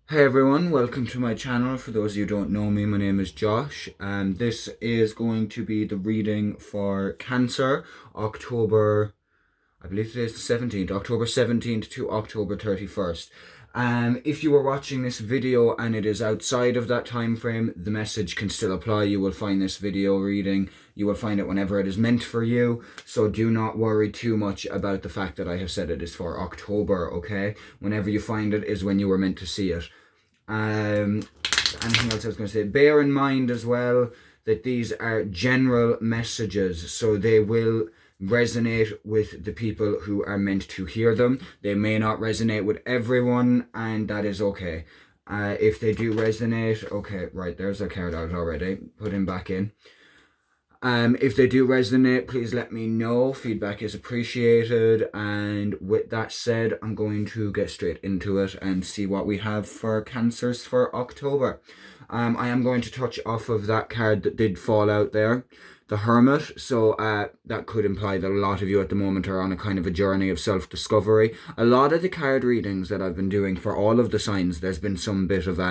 Hey everyone, welcome to my channel. For those of you who don't know me, my name is Josh, and this is going to be the reading for Cancer, October, I believe today is the 17th, October 17th to October 31st. If you are watching this video and it is outside of that time frame, the message can still apply. You will find this video reading, you will find it whenever it is meant for you. So do not worry too much about the fact that I have said it is for October, okay? Whenever you find it is when you were meant to see it. Anything else I was going to say? Bear in mind as well that these are general messages, so they will resonate with the people who are meant to hear them. They may not resonate with everyone, and that is okay. If they do resonate, okay, right, there's a card out already. Put him back in. If they do resonate, please let me know. Feedback is appreciated. And with that said, I'm going to get straight into it and see what we have for Cancers for October. I am going to touch off of that card that did fall out there, the Hermit. So that could imply that a lot of you at the moment are on a kind of a journey of self-discovery. A lot of the card readings that I've been doing for all of the signs, there's been some bit of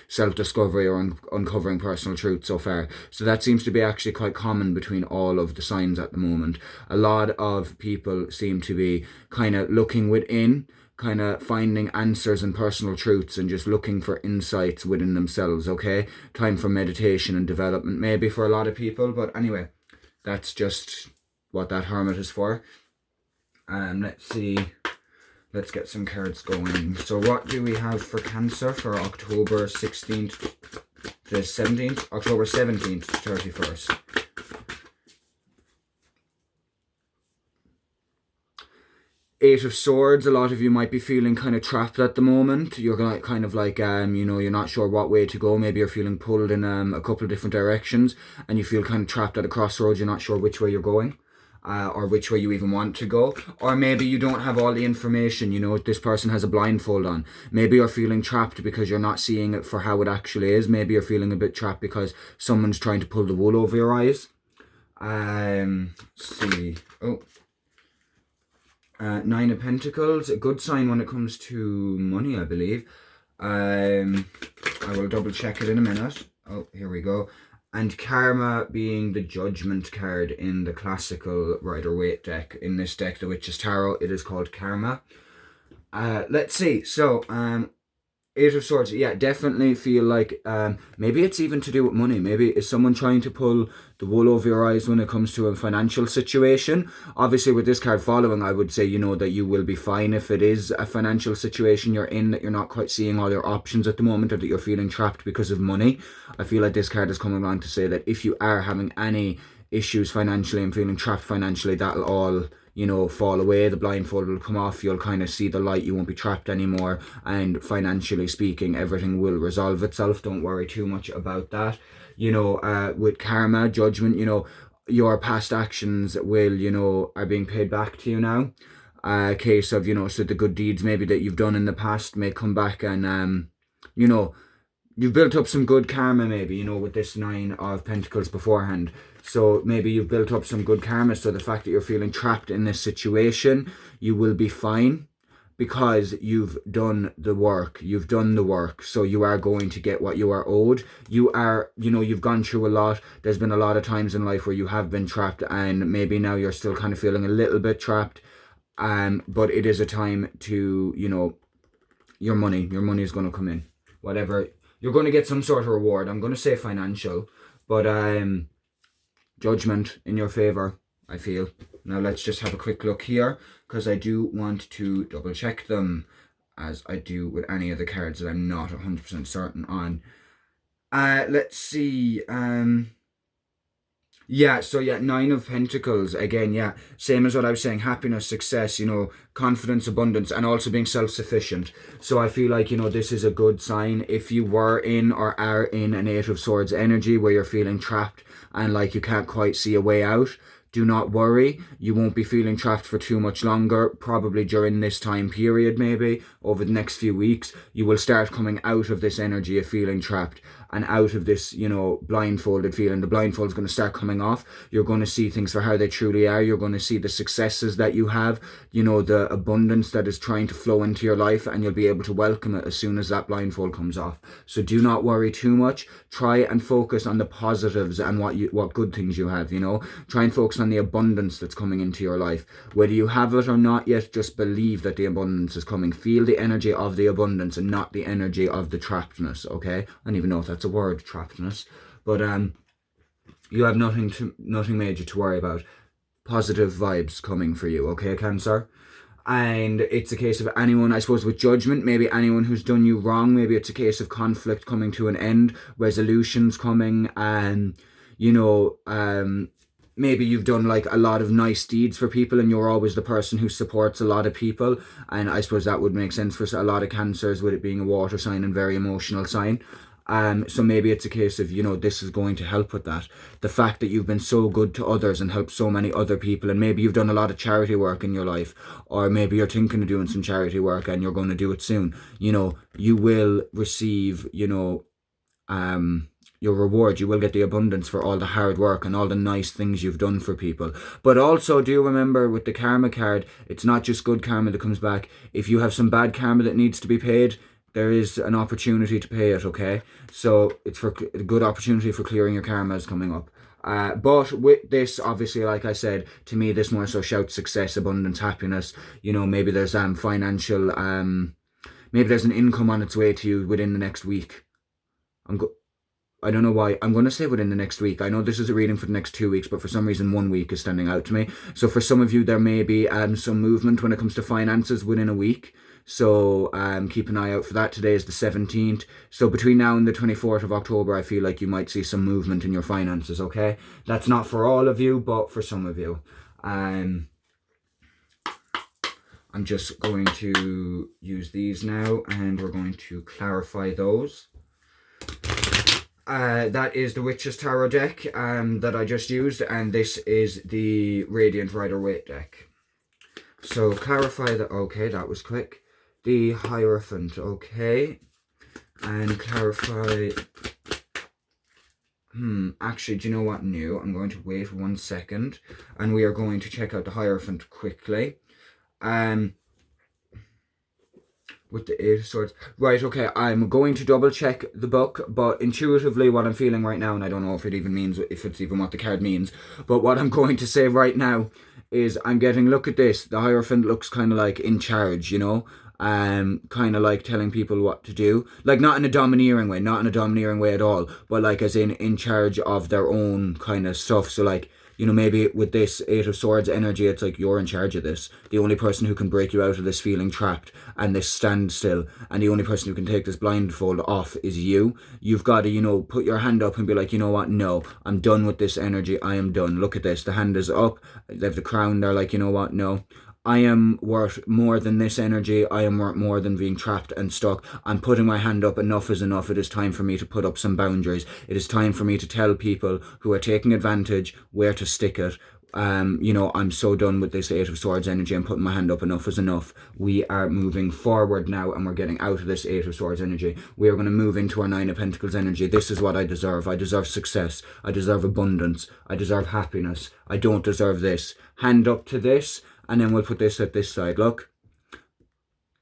self-discovery or uncovering personal truth so far. So that seems to be actually quite common between all of the signs at the moment. A lot of people seem to be kind of looking within, kind of finding answers and personal truths and just looking for insights within themselves, okay? Time for meditation and development maybe for a lot of people, but anyway, that's just what that Hermit is for. Let's see, let's get some cards going. So what do we have for Cancer for October 16th to 17th? October 17th to 31st. Eight of Swords. A lot of you might be feeling kind of trapped at the moment. You're kind of like, you're not sure what way to go. Maybe you're feeling pulled in a couple of different directions and you feel kind of trapped at a crossroads. You're not sure which way you're going. Or which way you even want to go. Or maybe you don't have all the information, this person has a blindfold on. Maybe you're feeling trapped because you're not seeing it for how it actually is. Maybe you're feeling a bit trapped because someone's trying to pull the wool over your eyes. Let's see. Nine of Pentacles, a good sign when it comes to money, I believe. I will double check it in a minute. Oh, here we go. And Karma being the Judgment card in the classical Rider-Waite deck. In this deck, the Witch's Tarot, it is called Karma. Let's see. So, Eight of Swords, yeah, definitely feel like maybe it's even to do with money. Maybe is someone trying to pull the wool over your eyes when it comes to a financial situation. Obviously, with this card following, I would say, that you will be fine if it is a financial situation you're in, that you're not quite seeing all your options at the moment, or that you're feeling trapped because of money. I feel like this card is coming on to say that if you are having any issues financially and feeling trapped financially, that'll all fall away. The blindfold will come off. You'll kind of see the light. You won't be trapped anymore. And financially speaking, everything will resolve itself. Don't worry too much about that. With Karma, Judgment, your past actions will, are being paid back to you now. A case of, so the good deeds maybe that you've done in the past may come back and, you've built up some good karma maybe, with this Nine of Pentacles beforehand. So maybe you've built up some good karma. So the fact that you're feeling trapped in this situation, you will be fine because you've done the work. You've done the work. So you are going to get what you are owed. You are, you've gone through a lot. There's been a lot of times in life where you have been trapped and maybe now you're still kind of feeling a little bit trapped. But it is a time to, your money is going to come in. Whatever. You're going to get some sort of reward. I'm going to say financial, but Judgment in your favor, I feel. Now let's just have a quick look here because I do want to double check them as I do with any of the cards that I'm not 100% certain on. Let's see. Nine of Pentacles, again, same as what I was saying, happiness, success, confidence, abundance, and also being self-sufficient. So I feel like, this is a good sign. If you were in or are in an Eight of Swords energy where you're feeling trapped and like you can't quite see a way out, do not worry. You won't be feeling trapped for too much longer. Probably during this time period, maybe over the next few weeks, you will start coming out of this energy of feeling trapped. and out of this, you know, blindfolded feeling. The blindfold's going to start coming off. You're going to see things for how they truly are. You're going to see the successes that you have, you know, the abundance that is trying to flow into your life, and you'll be able to welcome it as soon as that blindfold comes off. So do not worry too much. Try and focus on the positives and what good things you have, you know. Try and focus on the abundance that's coming into your life. Whether you have it or not yet, just believe that the abundance is coming. Feel the energy of the abundance and not the energy of the trappedness, okay? I don't even know if that's a word, trappedness. But you have nothing major to worry about. Positive vibes coming for you, okay, Cancer? And it's a case of anyone, I suppose, with judgment, maybe anyone who's done you wrong. Maybe it's a case of conflict coming to an end, resolutions coming, and, you know, maybe you've done like a lot of nice deeds for people and you're always the person who supports a lot of people. And I suppose that would make sense for a lot of Cancers, with it being a water sign and very emotional sign. So maybe it's a case of, you know, this is going to help with that. The fact that you've been so good to others and helped so many other people, and maybe you've done a lot of charity work in your life, or maybe you're thinking of doing some charity work and you're going to do it soon. You know, you will receive, you know, your reward. You will get the abundance for all the hard work and all the nice things you've done for people. But also do remember, with the karma card, it's not just good karma that comes back. If you have some bad karma that needs to be paid, there is an opportunity to pay it, okay? So it's for a good opportunity for clearing your karma is coming up. But with this, obviously, like I said, to me, this more so shouts success, abundance, happiness. You know, maybe there's financial, maybe there's an income on its way to you within the next week. I don't know why. I'm going to say within the next week. I know this is a reading for the next 2 weeks, but for some reason 1 week is standing out to me. So for some of you, there may be some movement when it comes to finances within a week. So keep an eye out for that. Today is the 17th. So between now and the 24th of October, I feel like you might see some movement in your finances, okay? That's not for all of you, but for some of you. I'm just going to use these now, and we're going to clarify those. That is the Witch's Tarot deck that I just used, and this is the Radiant Rider-Waite deck. So clarify that. Okay, that was quick. The Hierophant, okay. And clarify. Actually, do you know what? No, I'm going to wait 1 second, and we are going to check out the Hierophant quickly. With the Eight of Swords. Right, okay, I'm going to double check the book, but intuitively what I'm feeling right now, and I don't know if it even means, if it's even what the card means, but what I'm going to say right now is I'm getting, look at this, the Hierophant looks kind of like in charge, you know? Kind of like telling people what to do, like not in a domineering way at all, but like as in charge of their own kind of stuff. So like, you know, maybe with this Eight of Swords energy, it's like you're in charge of this. The only person who can break you out of this feeling trapped and this standstill, and the only person who can take this blindfold off is you. You've got to, you know, put your hand up and be like, you know what, no, I'm done with this energy. I am done. Look at this. The hand is up. They have the crown. They're like, you know what, no. I am worth more than this energy. I am worth more than being trapped and stuck. I'm putting my hand up. Enough is enough. It is time for me to put up some boundaries. It is time for me to tell people who are taking advantage where to stick it. You know, I'm so done with this Eight of Swords energy. I'm putting my hand up. Enough is enough. We are moving forward now, and we're getting out of this Eight of Swords energy. We are going to move into our Nine of Pentacles energy. This is what I deserve. I deserve success. I deserve abundance. I deserve happiness. I don't deserve this. Hand up to this. And then we'll put this at this side. Look,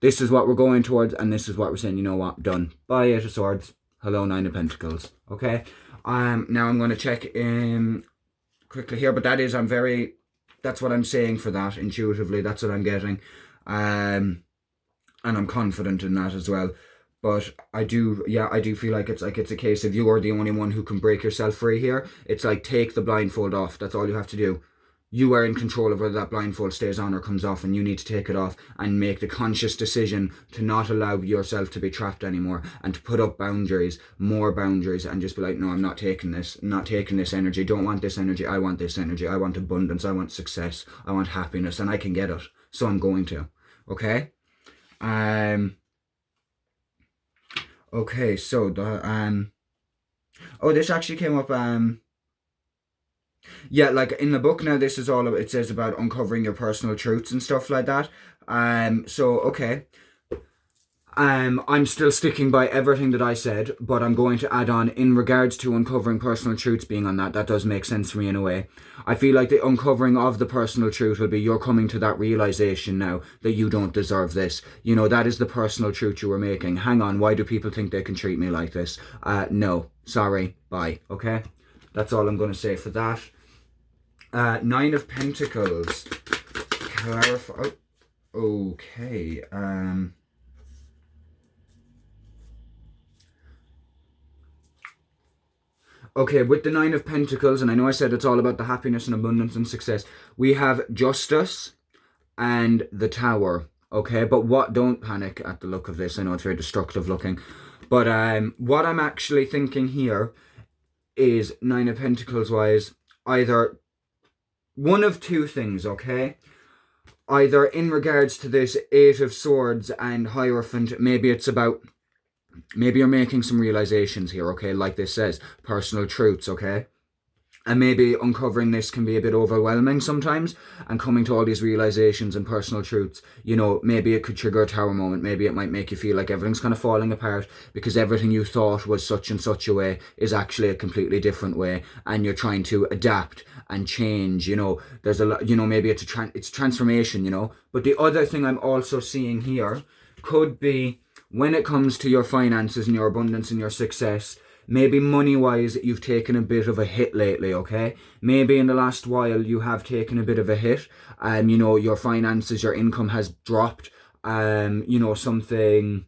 this is what we're going towards, and this is what we're saying, you know what, done. Bye, Eight of Swords. Hello, Nine of Pentacles. Okay. Now I'm going to check in quickly here, but that's what I'm saying for that intuitively. That's what I'm getting. And I'm confident in that as well. But I do feel like it's a case of you're the only one who can break yourself free here. It's like, take the blindfold off. That's all you have to do. You are in control of whether that blindfold stays on or comes off, and you need to take it off and make the conscious decision to not allow yourself to be trapped anymore, and to put up boundaries, more boundaries, and just be like, no, I'm not taking this energy. Don't want this energy. I want this energy. I want abundance. I want success. I want happiness, and I can get it. So I'm going to. Okay? Okay, so the this actually came up yeah, like in the book now, this is all it says about uncovering your personal truths and stuff like that. So okay. I'm still sticking by everything that I said, but I'm going to add on in regards to uncovering personal truths being on that. That does make sense for me in a way. I feel like the uncovering of the personal truth will be you're coming to that realization now that you don't deserve this. You know, that is the personal truth you were making. Hang on, why do people think they can treat me like this? No, sorry, bye, okay? That's all I'm going to say for that. Nine of Pentacles. Clarify. Okay, Okay, with the Nine of Pentacles, and I know I said it's all about the happiness and abundance and success, we have Justice and the Tower, okay? But don't panic at the look of this. I know it's very destructive looking. But what I'm actually thinking here is Nine of Pentacles wise, either one of two things, okay? Either in regards to this Eight of Swords and Hierophant, maybe it's about... Maybe you're making some realizations here, okay? Like this says, personal truths, okay? And maybe uncovering this can be a bit overwhelming sometimes, and coming to all these realizations and personal truths, you know, maybe it could trigger a tower moment. Maybe it might make you feel like everything's kind of falling apart because everything you thought was such and such a way is actually a completely different way, and you're trying to adapt and change, you know. There's a lot, you know, maybe it's transformation, you know. But the other thing I'm also seeing here could be when it comes to your finances and your abundance and your success, maybe money-wise, you've taken a bit of a hit lately, okay? Maybe in the last while, you have taken a bit of a hit. You know, your finances, your income has dropped. You know, something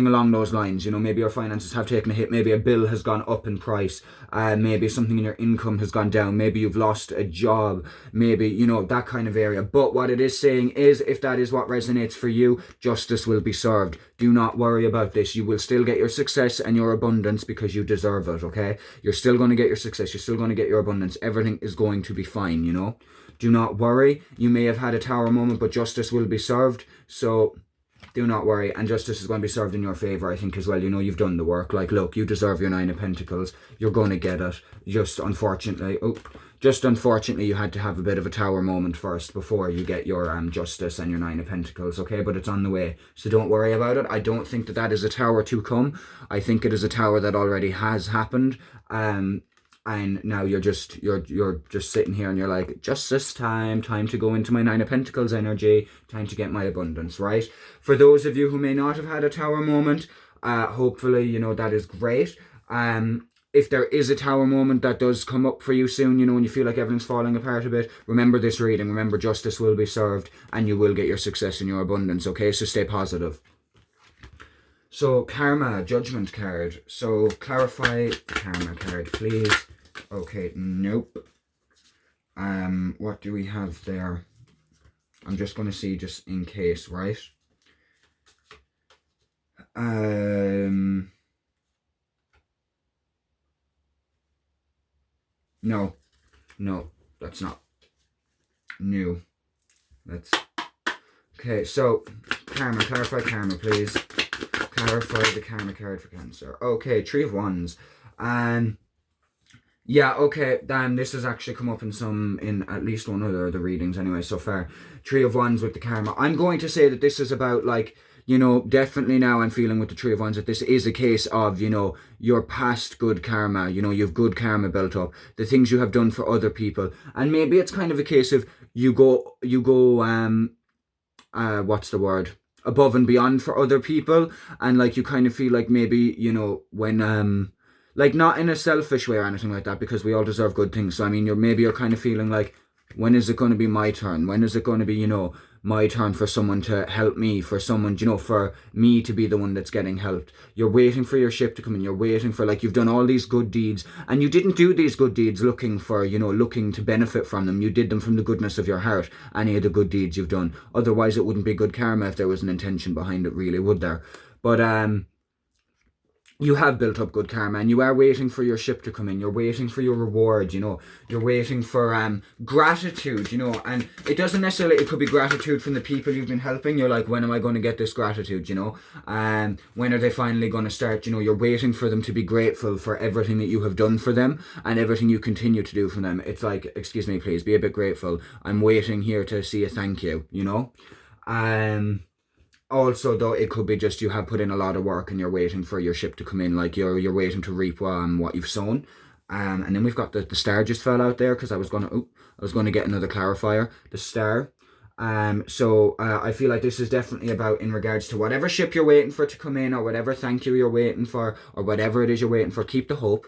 along those lines. You know, maybe your finances have taken a hit. Maybe a bill has gone up in price. Maybe something in your income has gone down. Maybe you've lost a job. Maybe, you know, that kind of area. But what it is saying is, if that is what resonates for you, justice will be served. Do not worry about this. You will still get your success and your abundance because you deserve it, okay? You're still going to get your success. You're still going to get your abundance. Everything is going to be fine, you know? Do not worry. You may have had a tower moment, but justice will be served. So... do not worry, and justice is going to be served in your favour, I think, as well. You know, you've done the work. Like, look, you deserve your Nine of Pentacles. You're going to get it. Just unfortunately, you had to have a bit of a tower moment first before you get your justice and your Nine of Pentacles, okay? But it's on the way, so don't worry about it. I don't think that is a tower to come. I think it is a tower that already has happened. And now you're just sitting here and you're like, justice time to go into my Nine of Pentacles energy, time to get my abundance, right? For those of you who may not have had a tower moment, hopefully, you know, that is great. If there is a tower moment that does come up for you soon, you know, when you feel like everything's falling apart a bit, remember this reading. Remember, justice will be served and you will get your success and your abundance, okay? So stay positive. So, Karma, Judgment card. So, clarify Karma card, please. Okay, nope. What do we have there? I'm just going to see just in case, right? No, that's not new. Okay, so, Karma, clarify Karma, please. Clarify the Karma card for Cancer. Okay, Tree of Wands. Yeah, okay, then this has actually come up in at least one of the readings anyway so far. Tree of Wands with the Karma. I'm going to say that this is about, like, you know, definitely now I'm feeling with the Tree of Wands that this is a case of, you know, your past good karma. You know, you've good karma built up. The things you have done for other people. And maybe it's kind of a case of you go, what's the word? Above and beyond for other people. And, like, you kind of feel like maybe, you know, when, like, not in a selfish way or anything like that, because we all deserve good things. So, I mean, you're kind of feeling like, when is it going to be my turn? When is it going to be, you know, my turn for someone to help me, for someone, you know, for me to be the one that's getting helped? You're waiting for your ship to come in. You're waiting for, like, you've done all these good deeds, and you didn't do these good deeds looking for, you know, looking to benefit from them. You did them from the goodness of your heart, any of the good deeds you've done. Otherwise, it wouldn't be good karma if there was an intention behind it, really, would there? But, you have built up good karma, and you are waiting for your ship to come in. You're waiting for your reward, you know. You're waiting for gratitude, you know. And it doesn't necessarily, it could be gratitude from the people you've been helping. You're like, when am I going to get this gratitude, you know? When are they finally going to start, you know? You're waiting for them to be grateful for everything that you have done for them and everything you continue to do for them. It's like, excuse me, please, be a bit grateful. I'm waiting here to see a thank you, you know? Also, though, it could be just you have put in a lot of work and you're waiting for your ship to come in, like you're waiting to reap what you've sown. And then we've got the star just fell out there because I was gonna get another clarifier. The star. I feel like this is definitely about in regards to whatever ship you're waiting for to come in, or whatever thank you you're waiting for, or whatever it is you're waiting for. Keep the hope.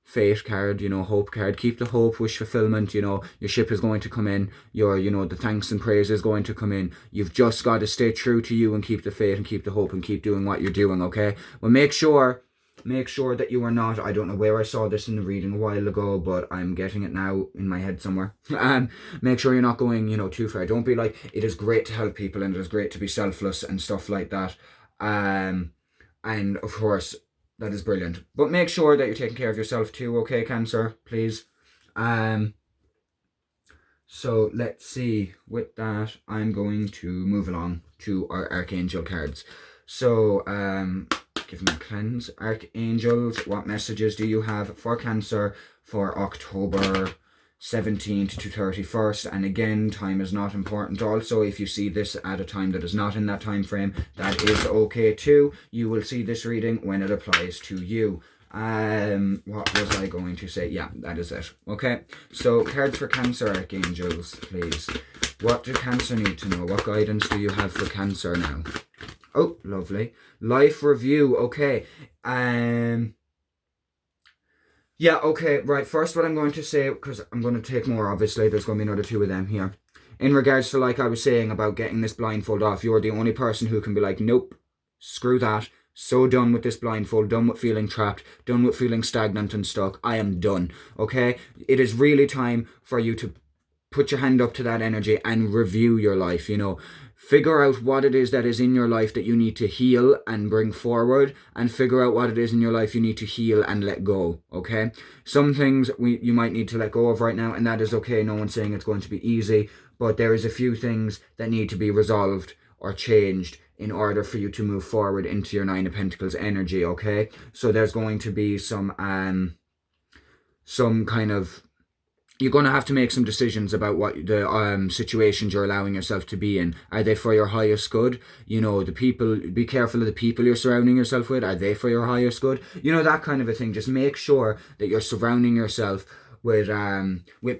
Fate card, hope card. Keep the hope, wish fulfillment. Your ship is going to come in. The thanks and praise is going to come in. You've just got to stay true to you and keep the faith and keep the hope and keep doing what you're doing. Okay. Well, make sure that you are not. I don't know where I saw this in the reading a while ago, but I'm getting it now in my head somewhere. Make sure you're not going, too far. Don't be like, it is great to help people and it is great to be selfless and stuff like that. And of course, that is brilliant. But make sure that you're taking care of yourself too, okay, Cancer, please. So let's see. With that, I'm going to move along to our Archangel cards. So, give me a cleanse. Archangels, what messages do you have for Cancer for October 17th to 31st? And again, time is not important. Also, if you see this at a time that is not in that time frame, that is okay too. You will see this reading when it applies to you. What was I going to say? Yeah, that is it. Okay, so cards for Cancer, Archangels, please. What do Cancer need to know? What guidance do you have for Cancer now? Oh, lovely. Life review. Okay. Yeah, okay, right. First, what I'm going to say, because I'm going to take more, obviously, there's going to be another two of them here. In regards to, like I was saying about getting this blindfold off, you're the only person who can be like, nope, screw that. So done with this blindfold, done with feeling trapped, done with feeling stagnant and stuck. I am done, okay? It is really time for you to put your hand up to that energy and review your life, Figure out what it is that is in your life that you need to heal and bring forward, and figure out what it is in your life you need to heal and let go, okay? Some things you might need to let go of right now, and that is okay. No one's saying it's going to be easy, but there is a few things that need to be resolved or changed in order for you to move forward into your Nine of Pentacles energy, okay? So there's going to be some kind of... You're going to have to make some decisions about what the situations you're allowing yourself to be in. Are they for your highest good? The people, be careful of the people you're surrounding yourself with. Are they for your highest good? That kind of a thing. Just make sure that you're surrounding yourself with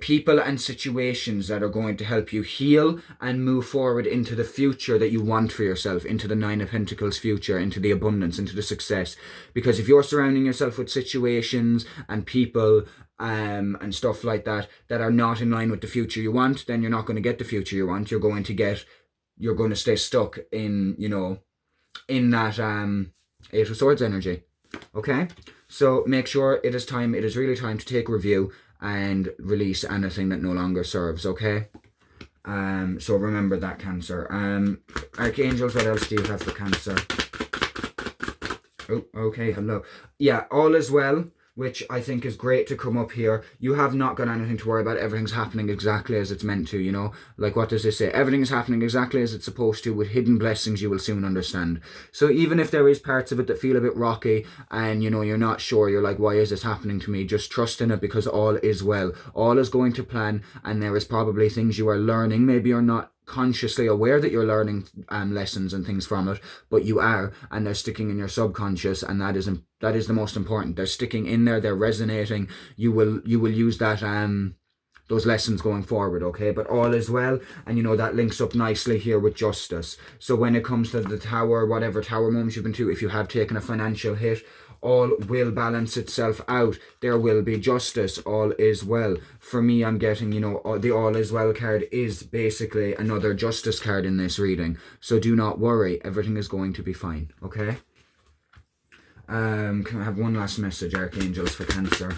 people and situations that are going to help you heal and move forward into the future that you want for yourself, into the Nine of Pentacles future, into the abundance, into the success. Because if you're surrounding yourself with situations and people and stuff like that are not in line with the future you want, then you're not going to get the future you want. You're going to stay stuck in, in that Eight of Swords energy. Okay? So make sure it is really time to take a review and release anything that no longer serves, okay? So remember that, Cancer. Archangels, what else do you have for Cancer? Oh, okay, hello. Yeah, all is well, which I think is great to come up here. You have not got anything to worry about. Everything's happening exactly as it's meant to, Like, what does this say? Everything is happening exactly as it's supposed to, with hidden blessings you will soon understand. So even if there is parts of it that feel a bit rocky and, you're not sure, you're like, why is this happening to me? Just trust in it, because all is well. All is going to plan, and there is probably things you are learning. Maybe you're not consciously aware that you're learning lessons and things from it, but you are, and they're sticking in your subconscious, and that is the most important. They're sticking in there, they're resonating. You will use that those lessons going forward, okay? But all is well, and that links up nicely here with justice. So when it comes to the tower, whatever tower moments you've been to, if you have taken a financial hit, all will balance itself out. There will be justice. All is well. For me, I'm getting, the all is well card is basically another justice card in this reading. So do not worry. Everything is going to be fine. Okay? Can I have one last message, Archangels, for Cancer?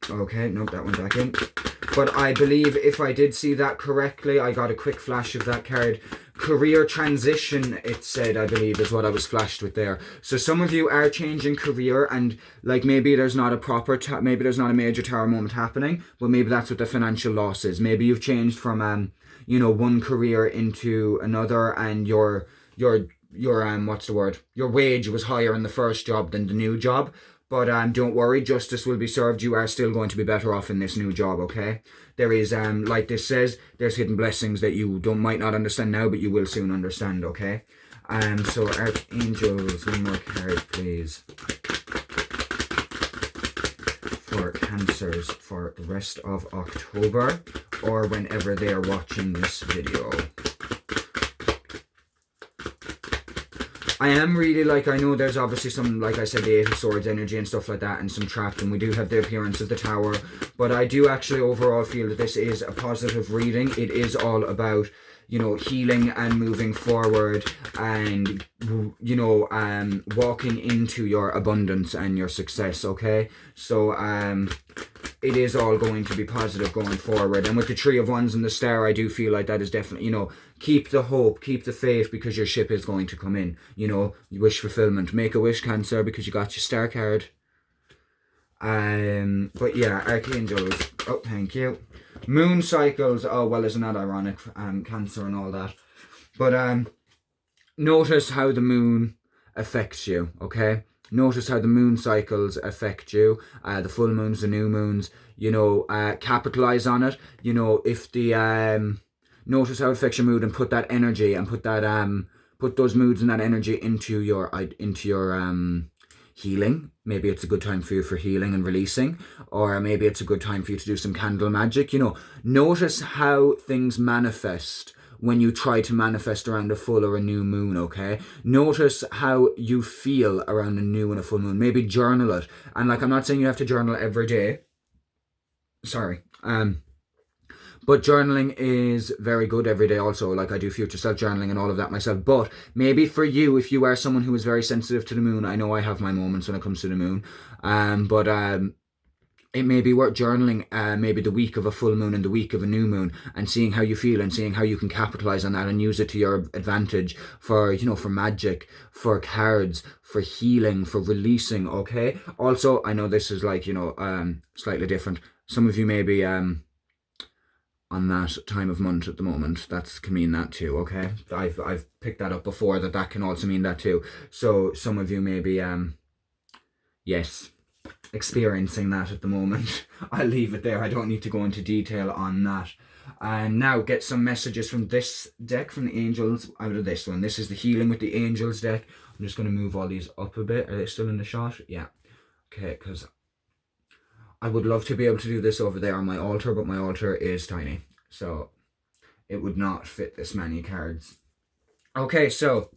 Okay, nope, that went back in. But I believe if I did see that correctly, I got a quick flash of that card. Career transition, it said, I believe, is what I was flashed with there. So some of you are changing career, and like maybe there's not a maybe there's not a major tower moment happening, but maybe that's what the financial loss is. Maybe you've changed from one career into another, and your what's the word? Your wage was higher in the first job than the new job. But don't worry, justice will be served. You are still going to be better off in this new job, okay? There is, like this says, there's hidden blessings that you might not understand now, but you will soon understand, okay? So Archangels, one more card, please. For Cancers for the rest of October, or whenever they are watching this video. I am really, like, I know there's obviously some, like I said, the Eight of Swords energy and stuff like that, and some trapped, and we do have the appearance of the Tower, but I do actually overall feel that this is a positive reading. It is all about, you know, healing and moving forward and, you know, walking into your abundance and your success, okay? So, it is all going to be positive going forward. And with the Three of Wands and the Star, I do feel like that is definitely, you know, keep the hope, keep the faith, because your ship is going to come in. You know, wish fulfillment. Make a wish, Cancer, because you got your Star card. But yeah, Archangels. Oh, thank you. Moon cycles. Oh, well, isn't that ironic? Cancer and all that. But notice how the moon affects you, okay? Notice how the moon cycles affect you, the full moons, the new moons, you know, capitalize on it. You know, if the, notice how it affects your mood and put that energy and put that, put those moods and that energy into your healing. Maybe it's a good time for you for healing and releasing, or maybe it's a good time for you to do some candle magic. You know, notice how things manifest when you try to manifest around a full or a new moon, okay? Notice how you feel around a new and a full moon. Maybe journal it. And like, I'm not saying you have to journal every day. Sorry. But journaling is very good every day also. Like, I do future self journaling and all of that myself. But maybe for you, if you are someone who is very sensitive to the moon, I know I have my moments when it comes to the moon. It may be worth journaling maybe the week of a full moon and the week of a new moon, and seeing how you feel and seeing how you can capitalize on that and use it to your advantage for, you know, for magic, for cards, for healing, for releasing, okay? Also, I know this is like, you know, slightly different. Some of you may be on that time of month at the moment. That can mean that too, okay? I've picked that up before, that can also mean that too. So some of you may be, yes, experiencing that at the moment. I'll leave it there. I don't need to go into detail on that. And now get some messages from this deck, from the angels, out of this one. This is the Healing with the Angels deck. I'm just going to move all these up a bit. Are they still in the shot? Yeah. Okay, because I would love to be able to do this over there on my altar, but my altar is tiny, so it would not fit this many cards. Okay, so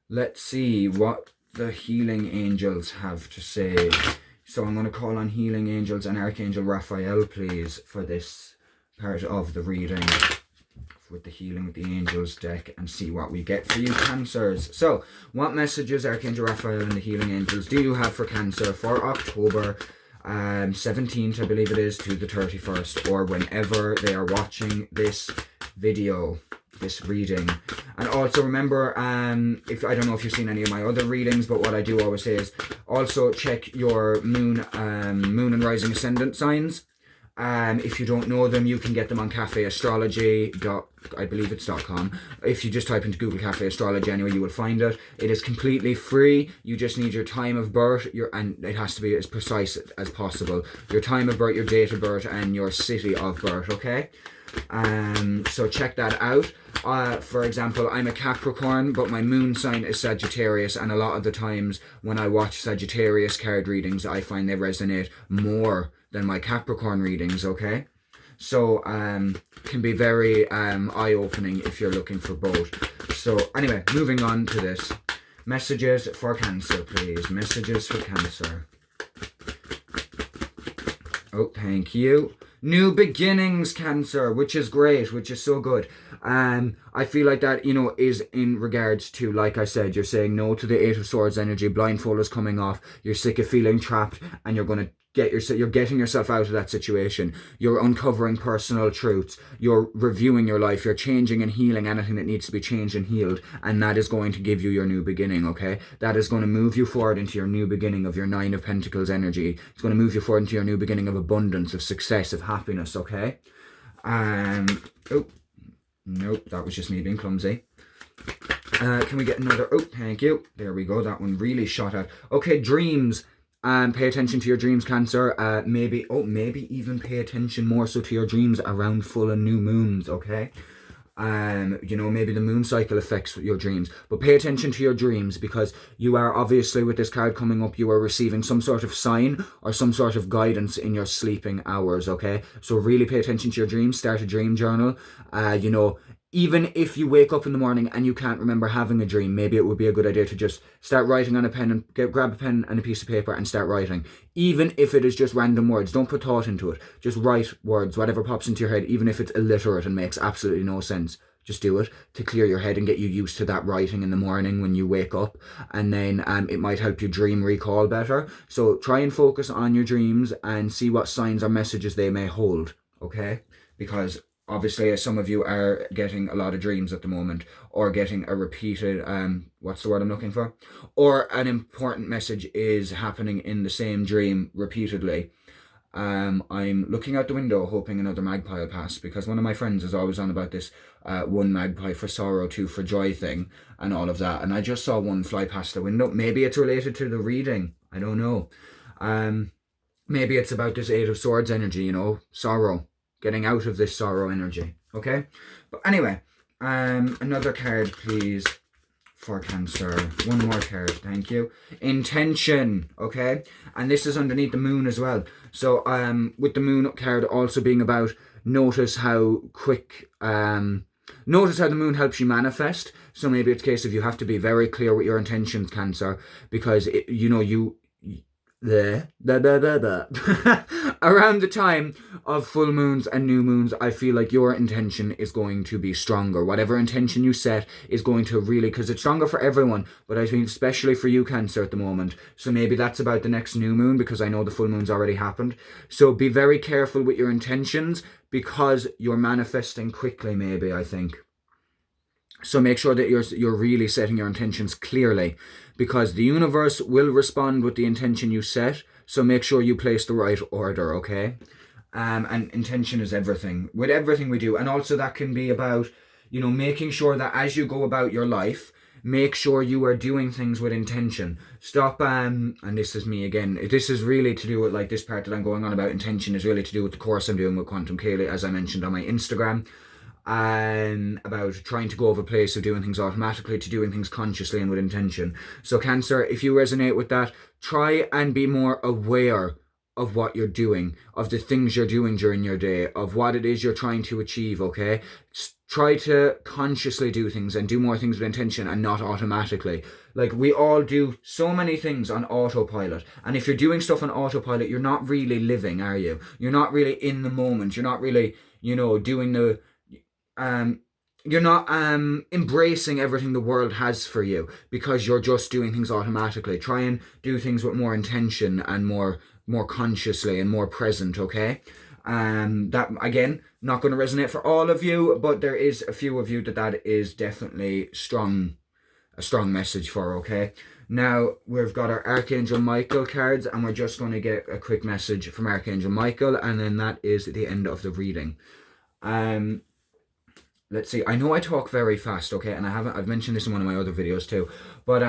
let's see what the healing angels have to say. So I'm going to call on healing angels and Archangel Raphael, please, for this part of the reading with the Healing with the Angels deck, and see what we get for you, Cancers. So what messages, Archangel Raphael and the healing angels, do you have for Cancer for October 17th, I believe it is, to the 31st, or whenever they are watching this video, this reading? And also remember, if I don't know if you've seen any of my other readings, but what I do always say is also check your moon and rising ascendant signs. If you don't know them, you can get them on cafeastrology.com. If you just type into Google Cafe Astrology anyway, you will find it. It is completely free. You just need your time of birth, and it has to be as precise as possible. Your time of birth, your date of birth, and your city of birth, okay? So check that out. For example, I'm a Capricorn, but my moon sign is Sagittarius, and a lot of the times when I watch Sagittarius card readings, I find they resonate more than my Capricorn readings, okay? So can be very eye-opening if you're looking for both. So anyway, moving on to this. Messages for Cancer, please. Messages for Cancer. Oh, thank you. New beginnings, Cancer, which is great, which is so good. I feel like that, you know, is in regards to, like I said, you're saying no to the Eight of Swords energy, blindfold is coming off, you're sick of feeling trapped, and you're going to you're getting yourself out of that situation. You're uncovering personal truths. You're reviewing your life. You're changing and healing anything that needs to be changed and healed. And that is going to give you your new beginning, okay? That is going to move you forward into your new beginning of your Nine of Pentacles energy. It's going to move you forward into your new beginning of abundance, of success, of happiness, okay? Oh, nope, that was just me being clumsy. Can we get another? Oh, thank you. There we go. That one really shot out. Okay, dreams. Pay attention to your dreams, Cancer. Maybe even pay attention more so to your dreams around full and new moons. Okay. Maybe the moon cycle affects your dreams, but pay attention to your dreams, because you are obviously, with this card coming up, you are receiving some sort of sign or some sort of guidance in your sleeping hours. Okay, so really pay attention to your dreams. Start a dream journal. Even if you wake up in the morning and you can't remember having a dream, maybe it would be a good idea to just start writing on a pen and grab a pen and a piece of paper and start writing. Even if it is just random words, don't put thought into it. Just write words, whatever pops into your head, even if it's illiterate and makes absolutely no sense. Just do it to clear your head and get you used to that writing in the morning when you wake up, and then it might help you dream recall better. So try and focus on your dreams and see what signs or messages they may hold, okay? Because obviously some of you are getting a lot of dreams at the moment, or getting a repeated what's the word I'm looking for, or an important message is happening in the same dream repeatedly. I'm looking out the window hoping another magpie will pass, because one of my friends is always on about this one magpie for sorrow, two for joy thing and all of that, and I just saw one fly past the window. Maybe it's related to the reading, I don't know. Maybe it's about this Eight of Swords energy, sorrow, getting out of this sorrow energy, okay? But anyway, another card, please, for Cancer. One more card, thank you. Intention, okay? And this is underneath the moon as well. So, with the moon card also being about, notice how the moon helps you manifest. So maybe it's a case of you have to be very clear with your intentions, Cancer, because around the time of full moons and new moons, I feel like your intention is going to be stronger. Whatever intention you set is going to really, because it's stronger for everyone, but I think especially for you, Cancer, at the moment. So maybe that's about the next new moon, because I know the full moon's already happened. So be very careful with your intentions, because you're manifesting quickly, maybe, I think. So make sure that you're really setting your intentions clearly, because the universe will respond with the intention you set. So make sure you place the right order, okay? And intention is everything, with everything we do. And also that can be about, making sure that as you go about your life, make sure you are doing things with intention. Stop, and this is me again, this is really to do with, like, this part that I'm going on about intention is really to do with the course I'm doing with Quantum Kaylee, as I mentioned on my Instagram. About trying to go over a place of doing things automatically to doing things consciously and with intention. So Cancer, if you resonate with that, try and be more aware of what you're doing, of the things you're doing during your day, of what it is you're trying to achieve, okay? Try to consciously do things and do more things with intention and not automatically. Like, we all do so many things on autopilot, and if you're doing stuff on autopilot, you're not really living, are you? You're not really in the moment. You're not really, doing the you're not embracing everything the world has for you, because you're just doing things automatically. Try and do things with more intention and more consciously and more present, okay? That, again, not going to resonate for all of you, but there is a few of you that is definitely a strong message for, okay? Now, we've got our Archangel Michael cards, and we're just going to get a quick message from Archangel Michael, and then that is the end of the reading. Let's see, I know I talk very fast, okay, and I've mentioned this in one of my other videos too, but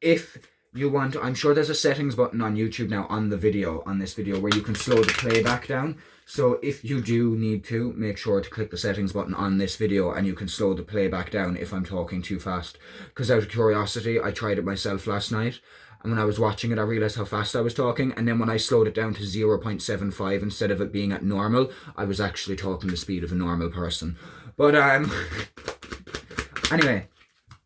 if you want, I'm sure there's a settings button on YouTube now on this video, where you can slow the playback down. So if you do need to, make sure to click the settings button on this video, and you can slow the playback down if I'm talking too fast. Because out of curiosity, I tried it myself last night, and when I was watching it, I realized how fast I was talking, and then when I slowed it down to 0.75 instead of it being at normal, I was actually talking the speed of a normal person. But anyway,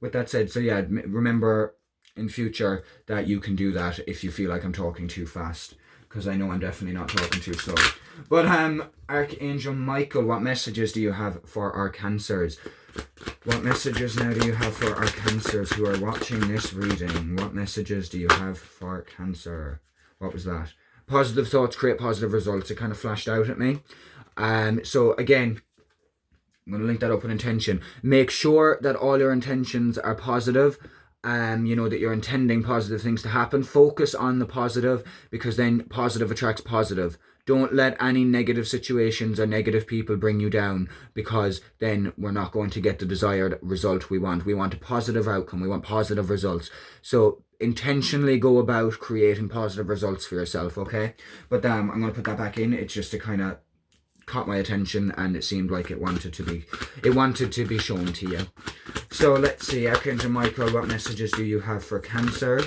with that said, so yeah, remember in future that you can do that if you feel like I'm talking too fast, because I know I'm definitely not talking too slow. But Archangel Michael, what messages do you have for our Cancers? What messages now do you have for our Cancers who are watching this reading? What messages do you have for Cancer? What was that? Positive thoughts create positive results. It kind of flashed out at me. So again, I'm going to link that up with intention. Make sure that all your intentions are positive. That you're intending positive things to happen. Focus on the positive, because then positive attracts positive. Don't let any negative situations or negative people bring you down, because then we're not going to get the desired result we want. We want a positive outcome. We want positive results. So intentionally go about creating positive results for yourself, okay? But I'm going to put that back in. It's just to kind of caught my attention, and it seemed like it wanted to be shown to you. So let's see, Archangel Michael, what messages do you have for Cancer?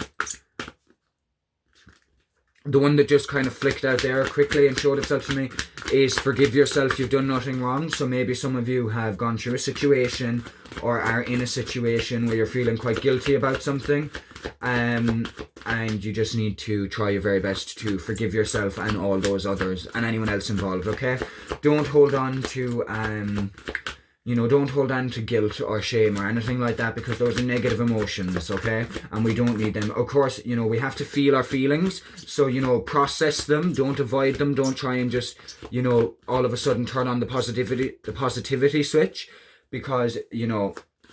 The one that just kind of flicked out there quickly and showed itself to me is forgive yourself, you've done nothing wrong. So maybe some of you have gone through a situation or are in a situation where you're feeling quite guilty about something, and you just need to try your very best to forgive yourself and all those others and anyone else involved, okay? Don't hold on to don't hold on to guilt or shame or anything like that, because those are negative emotions, okay? And we don't need them. Of course, we have to feel our feelings. So, process them. Don't avoid them. Don't try and just, all of a sudden turn on the positivity switch, because,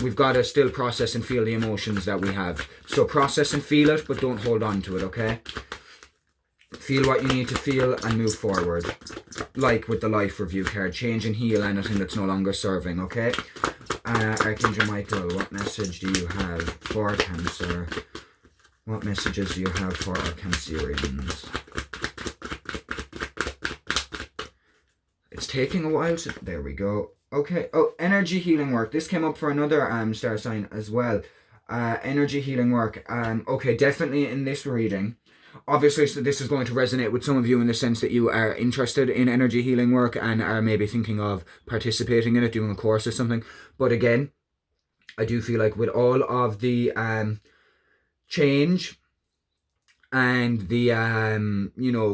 we've got to still process and feel the emotions that we have. So process and feel it, but don't hold on to it, okay? Feel what you need to feel and move forward. Like with the life review card, change and heal anything that's no longer serving, okay? Archangel Michael, what message do you have for Cancer? What messages do you have for our Cancerians? It's taking a while to... There we go. Okay. Oh, energy healing work. This came up for another star sign as well. Energy healing work. Okay, definitely in this reading. Obviously, so this is going to resonate with some of you in the sense that you are interested in energy healing work and are maybe thinking of participating in it, doing a course or something. But again, I do feel like with all of the change and the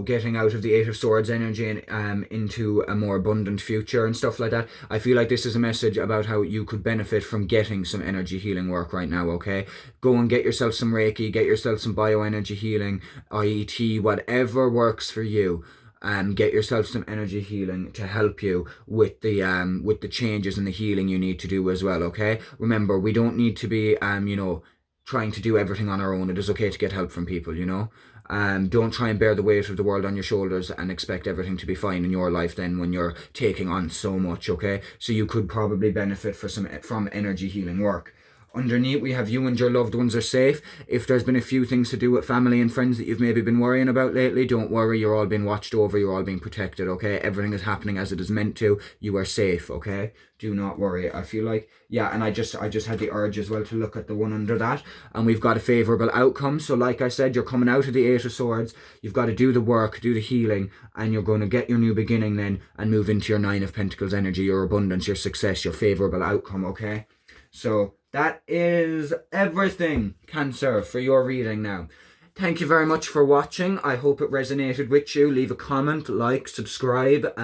getting out of the Eight of Swords energy and into a more abundant future and stuff like that, I feel like this is a message about how you could benefit from getting some energy healing work right now, okay? Go and get yourself some Reiki, get yourself some bioenergy healing, IET, whatever works for you. Get yourself some energy healing to help you with the changes and the healing you need to do as well, okay? Remember, we don't need to be trying to do everything on our own. It is okay to get help from people, don't try and bear the weight of the world on your shoulders and expect everything to be fine in your life then when you're taking on so much, okay? So you could probably benefit from energy healing work. Underneath, we have you and your loved ones are safe. If there's been a few things to do with family and friends that you've maybe been worrying about lately, don't worry, you're all being watched over, you're all being protected, okay? Everything is happening as it is meant to. You are safe, okay? Do not worry. I feel like, yeah, and I just had the urge as well to look at the one under that, and we've got a favourable outcome. So like I said, you're coming out of the Eight of Swords, you've got to do the work, do the healing, and you're going to get your new beginning then and move into your Nine of Pentacles energy, your abundance, your success, your favourable outcome, okay? So that is everything, Cancer, for your reading now. Thank you very much for watching. I hope it resonated with you. Leave a comment, like, subscribe,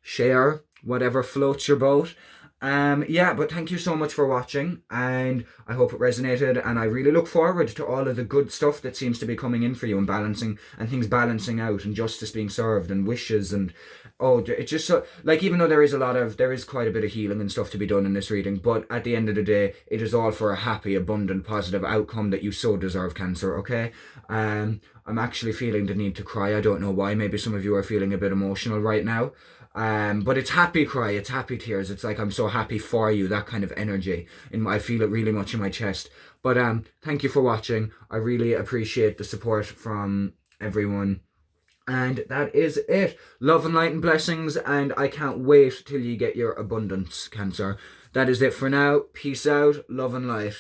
share, whatever floats your boat. But thank you so much for watching, and I hope it resonated, and I really look forward to all of the good stuff that seems to be coming in for you, and balancing, and things balancing out, and justice being served, and wishes, and it's just so, like, even though there is quite a bit of healing and stuff to be done in this reading, but at the end of the day, it is all for a happy, abundant, positive outcome that you so deserve, Cancer, okay? I'm actually feeling the need to cry. I don't know why. Maybe some of you are feeling a bit emotional right now. But it's happy cry, it's happy tears. It's like I'm so happy for you, that kind of energy. I feel it really much in my chest. But thank you for watching. I really appreciate the support from everyone. And that is it. Love and light and blessings, and I can't wait till you get your abundance, Cancer. That is it for now. Peace out, love and light.